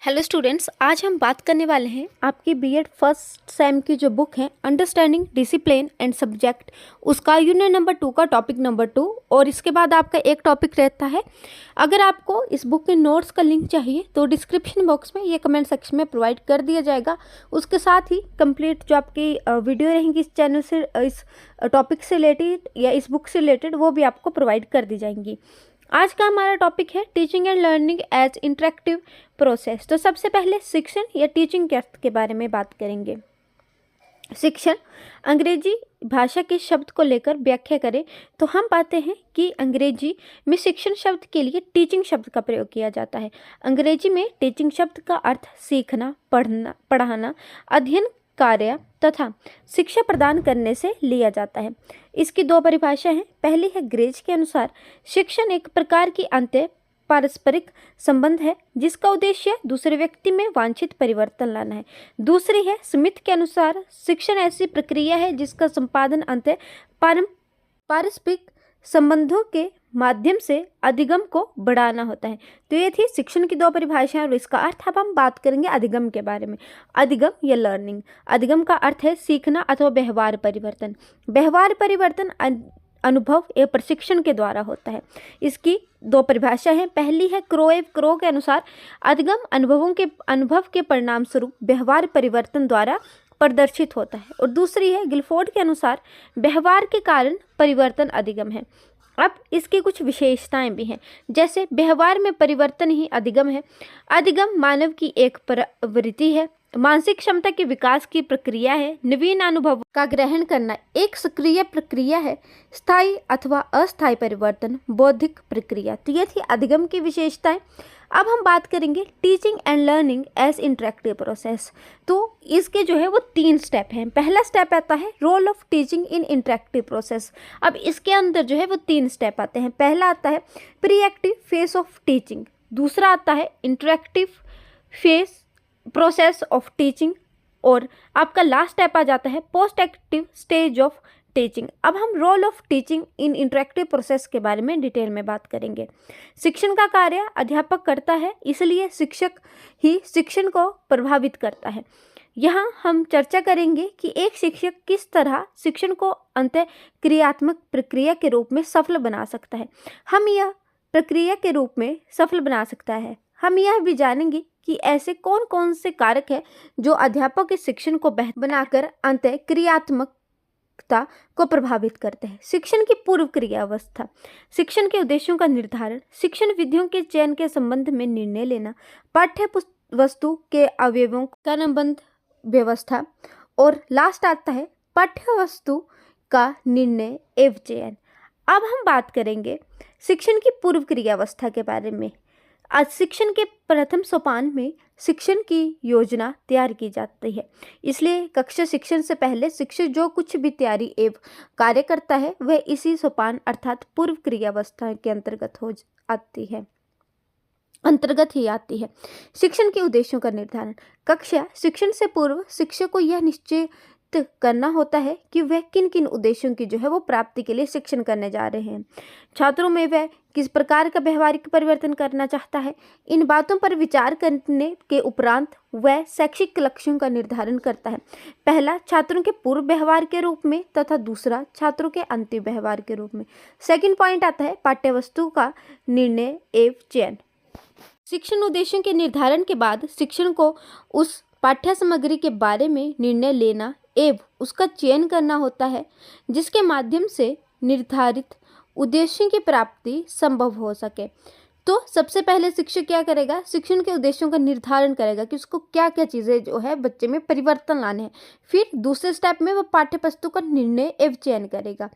Hello students, आज हम बात करने वाले हैं आपकी बीएड फर्स्ट सेम की जो बुक है अंडरस्टैंडिंग डिसिप्लिन एंड सब्जेक्ट, उसका यूनिट नंबर 2 का टॉपिक नंबर 2। और इसके बाद आपका एक टॉपिक रहता है। अगर आपको इस बुक के नोट्स का लिंक चाहिए तो डिस्क्रिप्शन बॉक्स में ये कमेंट सेक्शन में प्रोवाइड कर दिया जाएगा। उसके साथ ही कंप्लीट जो आपकी वीडियो रहेंगी इस चैनल से, इस टॉपिक से रिलेटेड या इस बुक से रिलेटेड, वो भी आपको प्रोवाइड कर दी जाएंगी। आज का हमारा टॉपिक है teaching and learning as interactive process. तो सबसे पहले शिक्षण या टीचिंग के अर्थ के बारे में बात करेंगे। शिक्षण अंग्रेजी भाषा के शब्द को लेकर व्याख्या करें तो हम पाते हैं कि अंग्रेजी में शिक्षण शब्द के लिए टीचिंग शब्द का प्रयोग किया जाता है। अंग्रेजी में टीचिंग शब्द का अर्थ सीखना, पढ़ना, पढ़ाना, अध्ययन कार्य तथा शिक्षा प्रदान करने से लिया जाता है। इसकी दो परिभाषाएं हैं। पहली है ग्रेज के अनुसार शिक्षण एक प्रकार की अंतर पारस्परिक संबंध है जिसका उद्देश्य दूसरे व्यक्ति में वांछित परिवर्तन लाना है। दूसरी है स्मिथ के अनुसार शिक्षण ऐसी प्रक्रिया है जिसका संपादन अंतर पारस्परिक संबंधों के माध्यम से अधिगम को बढ़ाना होता है। तो ये थी शिक्षण की दो परिभाषाएं और इसका अर्थ। अब हम बात करेंगे अधिगम के बारे में। अधिगम या लर्निंग, अधिगम का अर्थ है सीखना अथवा व्यवहार परिवर्तन। व्यवहार परिवर्तन अनुभव या प्रशिक्षण के द्वारा होता है। इसकी दो परिभाषा है। पहली है क्रो के अनुसार अधिगम अनुभव के परिणाम स्वरूप व्यवहार परिवर्तन द्वारा प्रदर्शित होता है। और दूसरी है गिलफोर्ड के अनुसार व्यवहार के कारण परिवर्तन अधिगम है। अब इसकी कुछ विशेषताएं भी हैं, जैसे व्यवहार में परिवर्तन ही अधिगम है। अधिगम मानव की एक प्रवृत्ति है, मानसिक क्षमता के विकास की प्रक्रिया है। नवीन अनुभव का ग्रहण करना एक सक्रिय प्रक्रिया है। स्थायी अथवा अस्थायी परिवर्तन बौद्धिक प्रक्रिया। तो ये थी अधिगम की विशेषताएं। अब हम बात करेंगे teaching and learning as interactive process. तो इसके जो है वो 3 स्टेप हैं। पहला स्टेप आता है role of teaching in interactive process. अब इसके अंदर जो है वो 3 स्टेप आते हैं। पहला आता है pre active phase of teaching, दूसरा आता है interactive phase process of teaching, और आपका लास्ट स्टेप आ जाता है post active stage of teaching. अब हम role of teaching in interactive process के बारे में डिटेल में बात करेंगे। शिक्षण का कार्य अध्यापक करता है, इसलिए शिक्षक ही शिक्षण को प्रभावित करता है। यहाँ हम चर्चा करेंगे कि एक शिक्षक किस तरह शिक्षण को अंतः क्रियात्मक प्रक्रिया के रूप में सफल बना सकता है। हम यह प्रक्रिया के रूप में सफल बना सकता है। हम यह भी जानेंगे कि ऐसे कौन कौन से कारक हैं जो अध्यापक के शिक्षण को बेहतर बनाकर अंतः क्रियात्मकता को प्रभावित करते हैं। शिक्षण की पूर्व क्रिया अवस्था, शिक्षण के उद्देश्यों का निर्धारण, शिक्षण विधियों के चयन के संबंध में निर्णय लेना, पाठ्य वस्तु के अवयवों का क्रमबद्ध व्यवस्था, और लास्ट आता है पाठ्य वस्तु का निर्णय एवं चयन। अब हम बात करेंगे शिक्षण की पूर्व क्रिया अवस्था के बारे में। आज शिक्षण के प्रथम सोपान में शिक्षण की योजना तैयार की जाती है, इसलिए कक्षा शिक्षण से पहले शिक्षक जो कुछ भी तैयारी एवं कार्य करता है वह इसी सोपान अर्थात पूर्व क्रियावस्था के अंतर्गत ही आती है। शिक्षण के उद्देश्यों का निर्धारण, कक्षा शिक्षण से पूर्व शिक्षक को यह निश्चय करना होता है कि वह किन किन उद्देश्यों की जो है वो प्राप्ति के लिए शिक्षण करने जा रहे हैं। छात्रों में वह किस प्रकार का व्यवहारिक परिवर्तन करना चाहता है। इन बातों पर विचार करने के उपरांत वह शैक्षिक लक्ष्यों का निर्धारण करता है। पहला छात्रों के पूर्व व्यवहार के रूप में तथा दूसरा छात्रों के अंतिम व्यवहार के रूप में। सेकंड पॉइंट आता है पाठ्यवस्तु का निर्णय एवं चयन। शिक्षण उद्देश्यों के निर्धारण के बाद शिक्षण को उस पाठ्य सामग्री के बारे में निर्णय लेना एवं उसका चयन करना होता है जिसके माध्यम से निर्धारित उद्देश्यों की प्राप्ति संभव हो सके। तो सबसे पहले शिक्षक क्या करेगा, शिक्षण के उद्देश्यों का निर्धारण करेगा कि उसको क्या क्या चीज़ें जो है बच्चे में परिवर्तन लाने हैं। फिर दूसरे स्टेप में वह पाठ्य वस्तु का निर्णय एवं चयन करेगा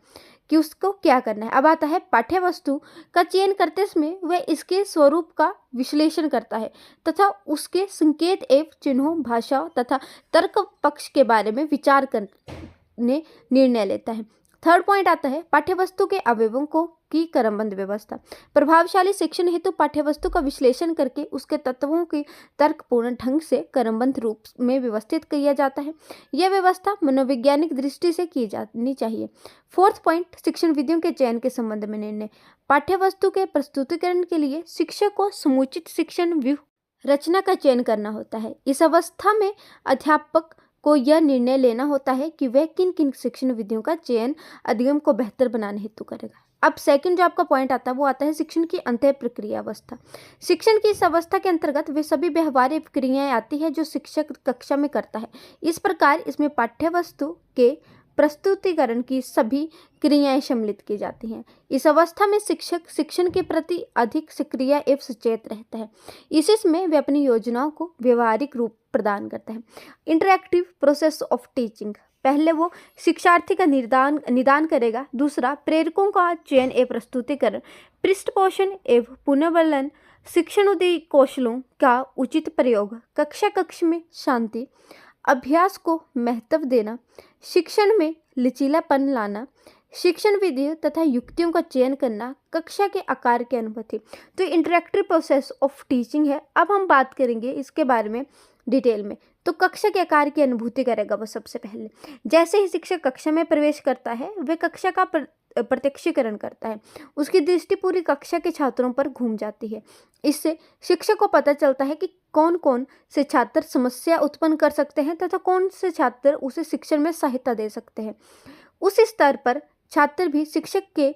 कि उसको क्या करना है। अब आता है पाठ्य वस्तु का चयन करते समय वह इसके स्वरूप का विश्लेषण करता है तथा उसके संकेत एवं चिन्हों, भाषाओं तथा तर्क पक्ष के बारे में विचार करने निर्णय लेता है। थर्ड पॉइंट आता है पाठ्यवस्तु के अवयवों की क्रमबद्ध व्यवस्था। प्रभावशाली शिक्षण हेतु पाठ्यवस्तु का विश्लेषण करके उसके तत्वों की तर्कपूर्ण ढंग से क्रमबद्ध रूप में व्यवस्थित किया जाता है। यह व्यवस्था मनोवैज्ञानिक दृष्टि से की जानी चाहिए। फोर्थ पॉइंट शिक्षण विधियों के चयन के संबंध में निर्णय। पाठ्यवस्तु के प्रस्तुतिकरण के लिए शिक्षक को समुचित शिक्षण व्यूह रचना का चयन करना होता है। इस अवस्था में अध्यापक को यह निर्णय लेना होता है कि वह किन किन शिक्षण विधियों का चयन अधिगम को बेहतर बनाने हेतु करेगा। अब सेकंड जो आपका पॉइंट आता है वो आता है शिक्षण की अंतः प्रक्रिया अवस्था। शिक्षण की इस अवस्था के अंतर्गत वे सभी व्यवहारिक क्रियाएं आती है जो शिक्षक कक्षा में करता है। इस प्रकार इसमें पाठ्य वस्तु के प्रस्तुतिकरण की सभी क्रियाएं सम्मिलित की जाती हैं। इस अवस्था में शिक्षक शिक्षण के प्रति अधिक सक्रिय एवं सचेत रहता है। इसमें वे अपनी योजनाओं को व्यवहारिक रूप प्रदान करता है। इंटरैक्टिव प्रोसेस ऑफ टीचिंग, पहले वो शिक्षार्थी का निदान करेगा, दूसरा प्रेरकों का चयन एवं प्रस्तुतिकरण, पृष्ठपोषण एवं पुनर्वलन, शिक्षणोदय कौशलों का उचित प्रयोग, कक्ष में शांति, अभ्यास को महत्व देना, शिक्षण में लचीलापन लाना, शिक्षण विधियों तथा युक्तियों का चयन करना, कक्षा के आकार की अनुमति। तो इंटरैक्टिव प्रोसेस ऑफ टीचिंग है। अब हम बात करेंगे इसके बारे में डिटेल में। तो कक्षा के आकार की अनुभूति करेगा वो सबसे पहले। जैसे ही शिक्षक कक्षा में प्रवेश करता है वह कक्षा का प्रत्यक्षीकरण करता है। उसकी दृष्टि पूरी कक्षा के छात्रों पर घूम जाती है। इससे शिक्षक को पता चलता है कि कौन कौन से छात्र समस्या उत्पन्न कर सकते हैं तथा कौन से छात्र उसे शिक्षण में सहायता दे सकते हैं। उस स्तर पर छात्र भी शिक्षक के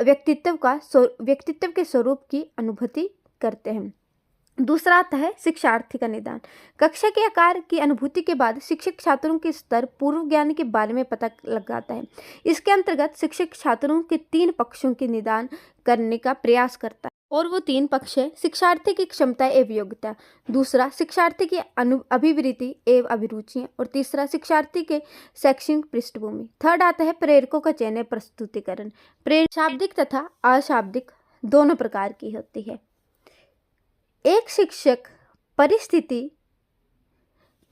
व्यक्तित्व के स्वरूप की अनुभूति करते हैं। दूसरा आता है शिक्षार्थी का निदान। कक्षा के आकार की अनुभूति के बाद शिक्षक छात्रों के स्तर पूर्व ज्ञान के बारे में पता लगाता है। इसके अंतर्गत शिक्षक छात्रों के 3 पक्षों के निदान करने का प्रयास करता है और वो 3 पक्ष है शिक्षार्थी की क्षमता एवं योग्यता, दूसरा शिक्षार्थी की अभिवृत्ति एवं अभिरुचियाँ और तीसरा शिक्षार्थी के शैक्षणिक पृष्ठभूमि। थर्ड आता है प्रेरकों का चयन एवं प्रस्तुतिकरण। प्रेरक शाब्दिक तथा अशाब्दिक दोनों प्रकार की होती है। एक शिक्षक परिस्थिति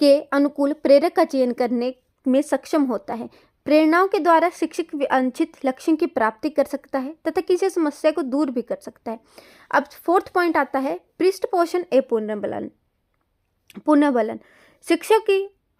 के अनुकूल प्रेरक का चयन करने में सक्षम होता है। प्रेरणाओं के द्वारा शिक्षक वांछित लक्ष्यों की प्राप्ति कर सकता है तथा किसी समस्या को दूर भी कर सकता है। अब फोर्थ पॉइंट आता है पृष्ठपोषण एवं पुनर्बलन।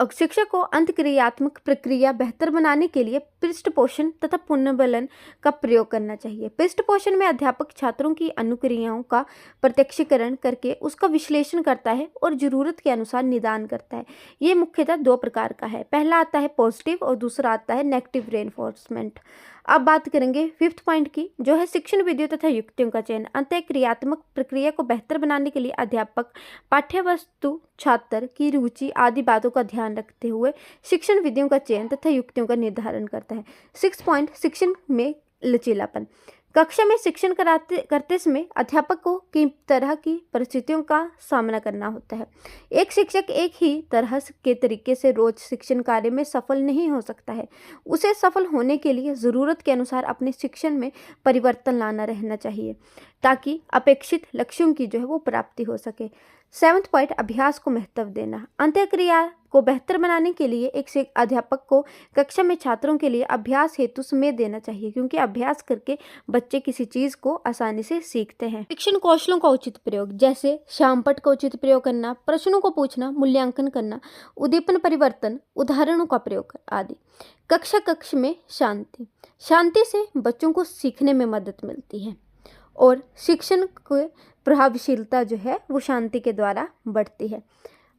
शिक्षक को अंतःक्रियात्मक प्रक्रिया बेहतर बनाने के लिए पृष्ठपोषण तथा पुनर्बलन का प्रयोग करना चाहिए। पृष्ठपोषण में अध्यापक छात्रों की अनुक्रियाओं का प्रत्यक्षीकरण करके उसका विश्लेषण करता है और जरूरत के अनुसार निदान करता है। ये मुख्यतः 2 प्रकार का है। पहला आता है पॉजिटिव और दूसरा आता है नेगेटिव रेनफोर्समेंट। अब बात करेंगे 5th पॉइंट की, जो है शिक्षण विधियों तथा युक्तियों का चयन। अंतःक्रियात्मक प्रक्रिया को बेहतर बनाने के लिए अध्यापक पाठ्य वस्तु, छात्र की रुचि आदि बातों का ध्यान रखते हुए शिक्षण विधियों का चयन तथा युक्तियों का निर्धारण करता है। 6th पॉइंट शिक्षण में लचीलापन। कक्षा में शिक्षण करते समय अध्यापक को कई तरह की परिस्थितियों का सामना करना होता है। एक शिक्षक एक ही तरह के तरीके से रोज शिक्षण कार्य में सफल नहीं हो सकता है। उसे सफल होने के लिए ज़रूरत के अनुसार अपने शिक्षण में परिवर्तन लाना रहना चाहिए ताकि अपेक्षित लक्ष्यों की जो है वो प्राप्ति हो सके। 7th पॉइंट अभ्यास को महत्व देना। अंतःक्रिया को बेहतर बनाने के लिए एक अध्यापक को कक्षा में छात्रों के लिए अभ्यास हेतु समय देना चाहिए, क्योंकि अभ्यास करके बच्चे किसी चीज़ को आसानी से सीखते हैं। शिक्षण कौशलों का उचित प्रयोग, जैसे शामपट का उचित प्रयोग करना, प्रश्नों को पूछना, मूल्यांकन करना, उद्दीपन परिवर्तन, उदाहरणों का प्रयोग आदि। कक्ष में शांति से बच्चों को सीखने में मदद मिलती है और शिक्षण की प्रभावशीलता जो है वो शांति के द्वारा बढ़ती है।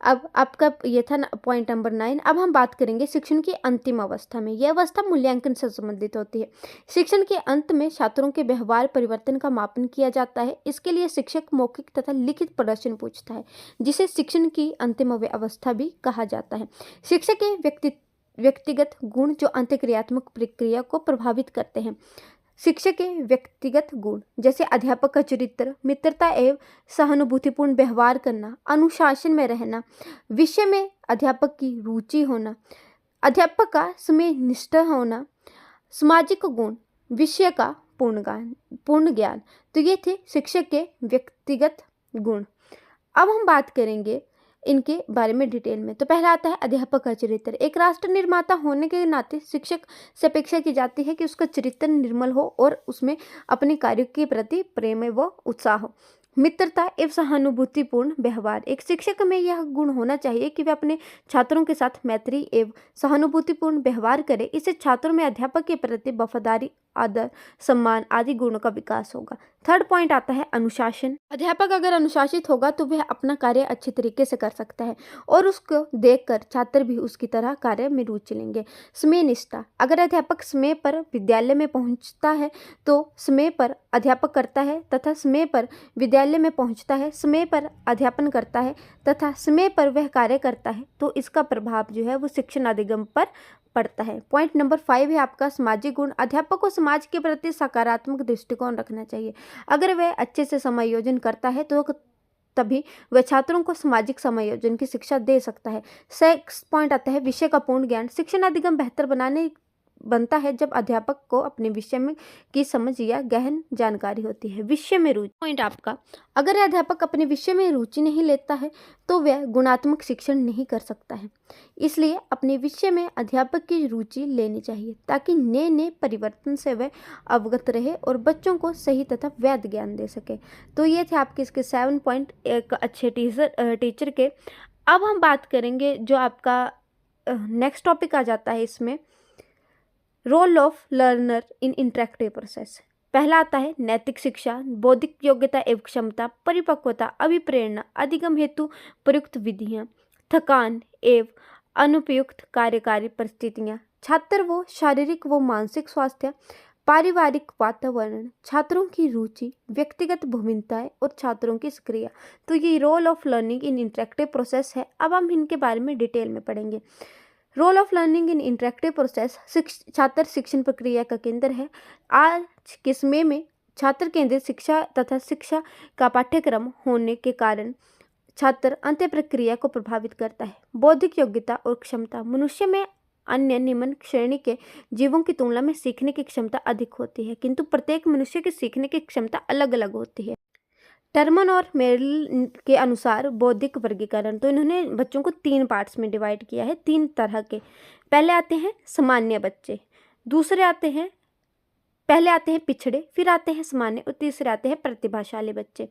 अब आपका ये था पॉइंट नंबर 9। अब हम बात करेंगे शिक्षण की अंतिम अवस्था में। यह अवस्था मूल्यांकन से संबंधित होती है। शिक्षण के अंत में छात्रों के व्यवहार परिवर्तन का मापन किया जाता है। इसके लिए शिक्षक मौखिक तथा लिखित प्रदर्शन पूछता है, जिसे शिक्षण की अंतिम अवस्था भी कहा जाता है। शिक्षक के व्यक्तिगत गुण जो अंतःक्रियात्मक प्रक्रिया को प्रभावित करते हैं। शिक्षक के व्यक्तिगत गुण जैसे अध्यापक का चरित्र, मित्रता एवं सहानुभूतिपूर्ण व्यवहार करना, अनुशासन में रहना, विषय में अध्यापक की रुचि होना, अध्यापक का समय निष्ठ होना, सामाजिक गुण, विषय का पूर्ण ज्ञान। तो ये थे शिक्षक के व्यक्तिगत गुण। अब हम बात करेंगे इनके बारे में डिटेल में। तो पहला आता है अध्यापक का चरित्र। एक राष्ट्र निर्माता होने के नाते शिक्षक से अपेक्षा की जाती है कि उसका चरित्र निर्मल हो और उसमें अपने कार्यों के प्रति प्रेम व उत्साह हो। मित्रता एवं सहानुभूतिपूर्ण व्यवहार। एक शिक्षक में यह गुण होना चाहिए कि वे अपने छात्रों के साथ मैत्री एवं सहानुभूतिपूर्ण व्यवहार करें। इससे छात्रों में अध्यापक के प्रति वफादारी आदर, सम्मान आदि गुणों का विकास होगा। थर्ड पॉइंट आता है अनुशासन। अध्यापक अगर अनुशासित होगा तो वह अपना कार्य अच्छे तरीके से कर सकता है और उसको देखकर छात्र भी उसकी तरह कार्य में रुचि लेंगे। समय निष्ठा, अगर अध्यापक समय पर विद्यालय में पहुंचता है तो समय पर अध्यापक करता है तथा समय पर विद्यालय में पहुंचता है, समय पर अध्यापन करता है तथा समय पर वह कार्य करता है, तो इसका प्रभाव जो है वो शिक्षण अधिगम पर पड़ता है। पॉइंट नंबर 5 है आपका सामाजिक गुण। अध्यापक को समाज के प्रति सकारात्मक दृष्टिकोण रखना चाहिए। अगर वह अच्छे से समायोजन करता है तो तभी वह छात्रों को सामाजिक समायोजन की शिक्षा दे सकता है। 6 पॉइंट आता है विषय का पूर्ण ज्ञान। शिक्षण अधिगम बेहतर बनता है जब अध्यापक को अपने विषय में की समझ या गहन जानकारी होती है। विषय में रुचि पॉइंट आपका, अगर अध्यापक अपने विषय में रुचि नहीं लेता है तो वह गुणात्मक शिक्षण नहीं कर सकता है। इसलिए अपने विषय में अध्यापक की रुचि लेनी चाहिए ताकि नए नए परिवर्तन से वह अवगत रहे और बच्चों को सही तथा वैध ज्ञान दे सके। तो ये थे आपके इसके 7 पॉइंट एक अच्छे टीचर के। अब हम बात करेंगे जो आपका नेक्स्ट टॉपिक आ जाता है इसमें, role of learner in interactive process. पहला आता है नैतिक शिक्षा, बौद्धिक योग्यता एवं क्षमता, परिपक्वता, अभिप्रेरणा, अधिगम हेतु प्रयुक्त विधियां, थकान एवं अनुपयुक्त कार्यकारी परिस्थितियां, छात्र व शारीरिक व मानसिक स्वास्थ्य, पारिवारिक वातावरण, छात्रों की रुचि, व्यक्तिगत भूमिकाएं और छात्रों की सक्रिय। तो ये role of learning in interactive process है। अब हम इनके बारे में डिटेल में पढ़ेंगे। Role of learning in interactive process, छात्र शिक्षण प्रक्रिया का केंद्र है। आज के समय में छात्र केंद्रित शिक्षा तथा शिक्षा का पाठ्यक्रम होने के कारण छात्र अंत्य प्रक्रिया को प्रभावित करता है। बौद्धिक योग्यता और क्षमता, मनुष्य में अन्य निम्न श्रेणी के जीवों की तुलना में सीखने की क्षमता अधिक होती है, किंतु प्रत्येक मनुष्य की सीखने की क्षमता अलग अलग होती है। टर्मन और मेरिल के अनुसार बौद्धिक वर्गीकरण, तो इन्होंने बच्चों को 3 पार्ट्स में डिवाइड किया है, 3 तरह के। पहले आते हैं सामान्य बच्चे, दूसरे आते हैं पिछड़े, फिर आते हैं सामान्य और तीसरे आते हैं प्रतिभाशाली बच्चे।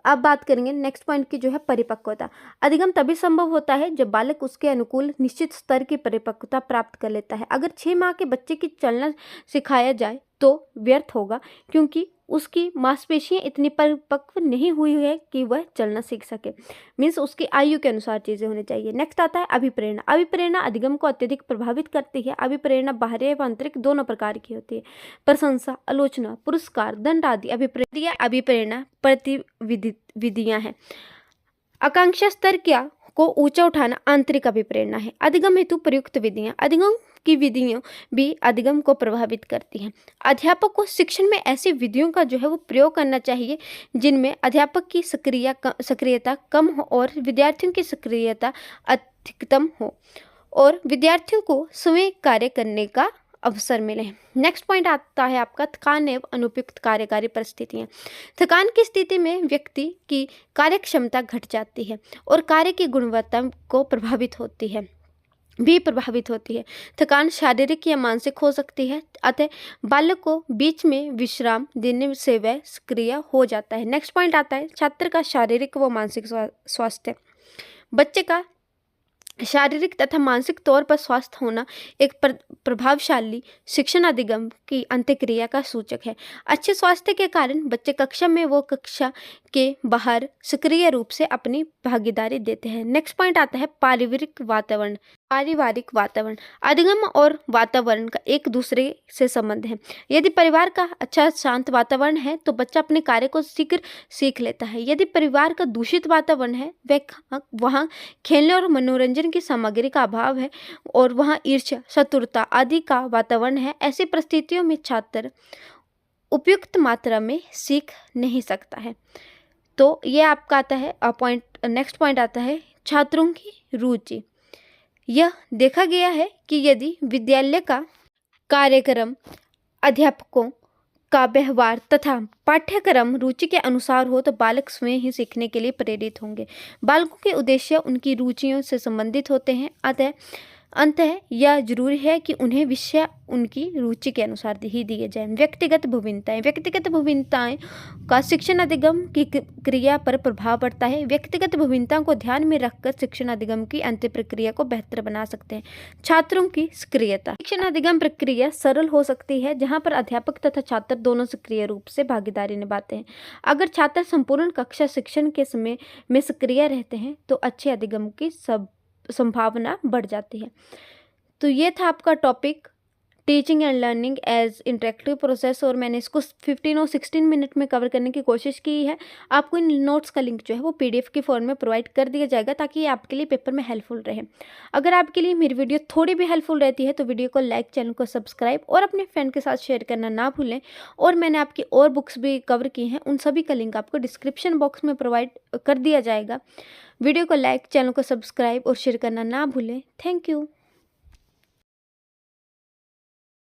अब बात करेंगे नेक्स्ट पॉइंट की जो है परिपक्वता। अधिगम तभी संभव होता है जब बालक उसके अनुकूल निश्चित स्तर की परिपक्वता प्राप्त कर लेता है। अगर 6 माह के बच्चे की चलना सिखाया जाए तो व्यर्थ होगा, क्योंकि उसकी मांसपेशियां इतनी परिपक्व नहीं हुई है कि वह चलना सीख सके। मीन्स उसकी आयु के अनुसार चीज़ें होनी चाहिए। नेक्स्ट आता है अभिप्रेरणा। अभिप्रेरणा अधिगम को अत्यधिक प्रभावित करती है। अभिप्रेरणा बाहरी एवं आंतरिक दोनों प्रकार की होती है। प्रशंसा, आलोचना, पुरस्कार, दंड आदि अभिप्रेरणा प्रतिविधियां हैं। आकांक्षा स्तर को ऊंचा उठाना आंतरिक अभिप्रेरणा है। अधिगम हेतु प्रयुक्त विधियां, अधिगम की विधियां भी अधिगम को प्रभावित करती हैं। अध्यापक को शिक्षण में ऐसी विधियों का जो है वो प्रयोग करना चाहिए जिनमें अध्यापक की सक्रियता कम हो और विद्यार्थियों की सक्रियता अधिकतम हो और विद्यार्थियों को स्वयं कार्य करने का अवसर मिले। नेक्स्ट पॉइंट आता है आपका थकान एवं अनुपयुक्त कार्यकारी परिस्थितियां। थकान की स्थिति में व्यक्ति की कार्यक्षमता घट जाती है और कार्य की गुणवत्ता को प्रभावित होती है। थकान शारीरिक या मानसिक हो सकती है, अतः बालक को बीच में विश्राम देने से वह सक्रिय हो जाता है। नेक्स्ट पॉइंट आता है छात्र का शारीरिक व मानसिक स्वास्थ्य। बच्चे का शारीरिक तथा मानसिक तौर पर स्वस्थ होना एक प्रभावशाली शिक्षण अधिगम की अंत्यक्रिया का सूचक है। अच्छे स्वास्थ्य के कारण बच्चे कक्षा में व कक्षा के बाहर सक्रिय रूप से अपनी भागीदारी देते हैं। नेक्स्ट पॉइंट आता है पारिवारिक वातावरण। अधिगम और वातावरण का एक दूसरे से संबंध है। यदि परिवार का अच्छा शांत वातावरण है तो बच्चा अपने कार्य को शीघ्र सीख लेता है। यदि परिवार का दूषित वातावरण है, वहाँ खेलने और मनोरंजन की सामग्री का अभाव है और वहाँ ईर्ष्या, शत्रुता आदि का वातावरण है, ऐसी परिस्थितियों में छात्र उपयुक्त मात्रा में सीख नहीं सकता है। तो ये आपका आता है नेक्स्ट पॉइंट आता है छात्रों की रुचि। यह देखा गया है कि यदि विद्यालय का कार्यक्रम, अध्यापकों का व्यवहार तथा पाठ्यक्रम रुचि के अनुसार हो तो बालक स्वयं ही सीखने के लिए प्रेरित होंगे। बालकों के उद्देश्य उनकी रुचियों से संबंधित होते हैं, अतः अंततः यह जरूरी है कि उन्हें विषय उनकी रुचि के अनुसार ही दिए जाएं। व्यक्तिगत भूमिताएं का शिक्षण अधिगम की क्रिया पर प्रभाव पड़ता है। व्यक्तिगत भूमिताओं को ध्यान में रखकर शिक्षण अधिगम की अंतिम प्रक्रिया को बेहतर बना सकते हैं। छात्रों की सक्रियता। शिक्षण अधिगम प्रक्रिया सरल हो सकती है जहां पर अध्यापक तथा छात्र दोनों सक्रिय रूप से भागीदारी निभाते हैं। अगर छात्र संपूर्ण कक्षा शिक्षण के समय में सक्रिय रहते हैं तो अच्छे अधिगम की संभावना बढ़ जाती है। तो ये था आपका topic teaching and learning as interactive process, और मैंने इसको 15 और 16 मिनट में कवर करने की कोशिश की है। आपको इन नोट्स का लिंक जो है वो पीडीएफ की फॉर्म में प्रोवाइड कर दिया जाएगा ताकि ये आपके लिए पेपर में हेल्पफुल रहे। अगर आपके लिए मेरी वीडियो थोड़ी भी हेल्पफुल रहती है तो वीडियो को लाइक, चैनल को सब्सक्राइब और अपने फ्रेंड के साथ शेयर करना ना भूलें। और मैंने आपकी और बुक्स भी कवर की हैं, उन सभी का लिंक आपको डिस्क्रिप्शन बॉक्स में प्रोवाइड कर दिया जाएगा। वीडियो को लाइक, चैनल को सब्सक्राइब और शेयर करना ना भूलें। Thank you.